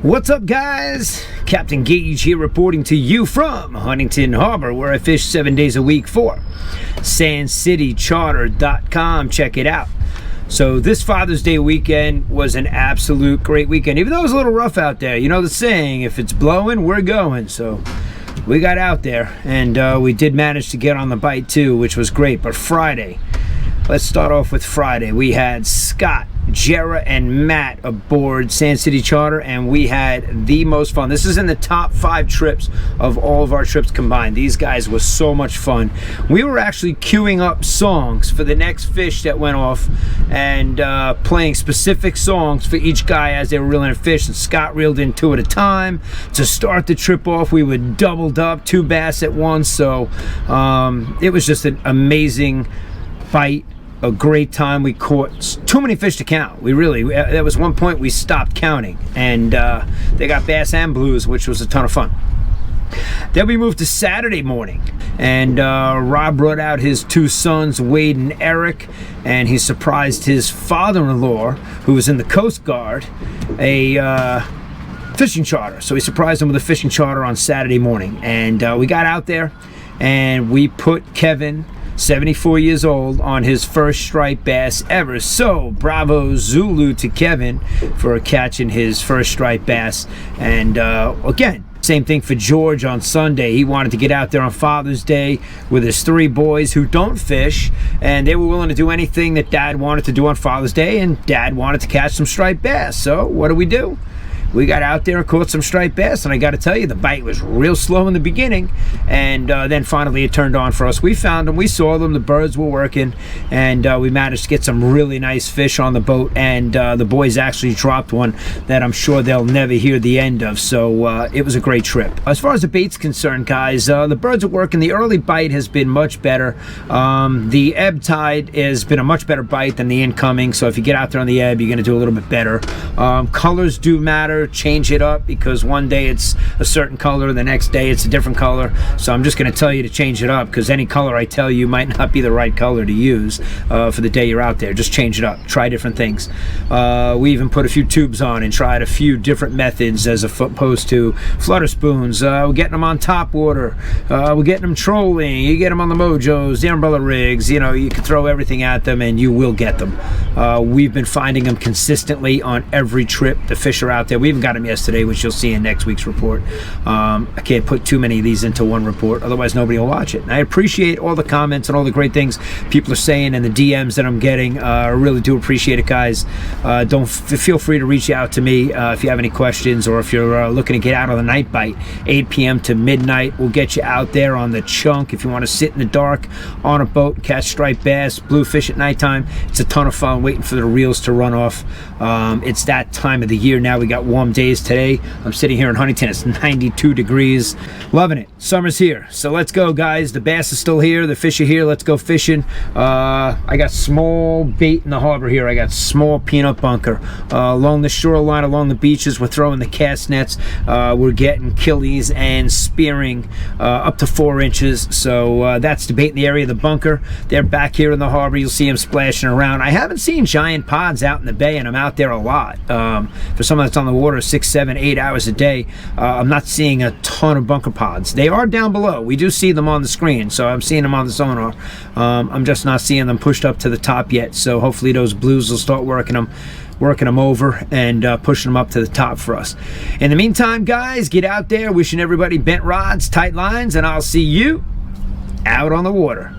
What's up, guys? Captain Gage here reporting to you from Huntington Harbor, where I fish 7 days a week for SandCityCharter.com. Check it out. So this Father's Day weekend was an absolute great weekend, even though it was a little rough out there. You know the saying, if it's blowing, we're going. So we got out there, and we did manage to get on the bite too, which was great. But Friday, let's start off with Friday. We had Scott, Jera, and Matt aboard Sand City Charter, and we had the most fun. This is in the top 5 trips of all of our trips combined. These guys were so much fun. We were actually queuing up songs for the next fish that went off, and playing specific songs for each guy as they were reeling a fish, and Scott reeled in 2 at a time. To start the trip off, we were doubled up, 2 bass at once, so it was just an amazing bite. A great time. We caught too many fish to count. There was one point we stopped counting, and they got bass and blues, which was a ton of fun. Then we moved to Saturday morning, and Rob brought out his 2 sons, Wade and Eric, and he surprised his father-in-law, who was in the Coast Guard, a fishing charter. So he surprised him with a fishing charter on Saturday morning, and we got out there and we put Kevin, 74 years old, on his first striped bass ever. So bravo Zulu to Kevin for catching his first striped bass. And again, same thing for George on Sunday. He wanted to get out there on Father's Day with his 3 boys who don't fish, and they were willing to do anything that Dad wanted to do on Father's Day, and Dad wanted to catch some striped bass. So what do? We got out there and caught some striped bass, and I got to tell you, the bite was real slow in the beginning, and then finally it turned on for us. We found them, we saw them, the birds were working, and we managed to get some really nice fish on the boat, and the boys actually dropped one that I'm sure they'll never hear the end of. So it was a great trip. As far as the bait's concerned, guys, the birds are working. The early bite has been much better. The ebb tide has been a much better bite than the incoming, so if you get out there on the ebb, you're going to do a little bit better. Colors do matter. Change it up, because one day it's a certain color, the next day it's a different color. So I'm just going to tell you to change it up, because any color I tell you might not be the right color to use for the day you're out there. Just change it up, try different things. We even put a few tubes on and tried a few different methods as opposed to flutter spoons. We're getting them on top water, we're getting them trolling, you get them on the Mojos, the umbrella rigs. You know, you can throw everything at them and you will get them. We've been finding them consistently on every trip. The fish are out there. We even got them yesterday, which you'll see in next week's report. I can't put too many of these into one report, otherwise nobody will watch it. And I appreciate all the comments and all the great things people are saying, and the DMs that I'm getting. I really do appreciate it, guys. Feel free to reach out to me if you have any questions, or if you're looking to get out on the night bite, 8 p.m. to midnight. We'll get you out there on the chunk. If you want to sit in the dark on a boat and catch striped bass, bluefish at nighttime, it's a ton of fun waiting for the reels to run off. It's that time of the year now. We got warm days today. I'm sitting here in Huntington. It's 92 degrees. Loving it. Summer's here. So let's go, guys. The bass is still here. The fish are here. Let's go fishing. I got small bait in the harbor here. I got small peanut bunker. Along the shoreline, along the beaches, we're throwing the cast nets. We're getting killies and spearing up to 4 inches. So that's the bait in the area of the bunker. They're back here in the harbor. You'll see them splashing around. I haven't seen giant pods out in the bay, and I'm out there a lot. For someone that's on the water 6, 7, 8 hours a day, I'm not seeing a ton of bunker pods. They are down below. We do see them on the screen, so I'm seeing them on the sonar. I'm just not seeing them pushed up to the top yet, so hopefully those blues will start working them over and pushing them up to the top for us. In the meantime, guys, get out there. Wishing everybody bent rods, tight lines, and I'll see you out on the water.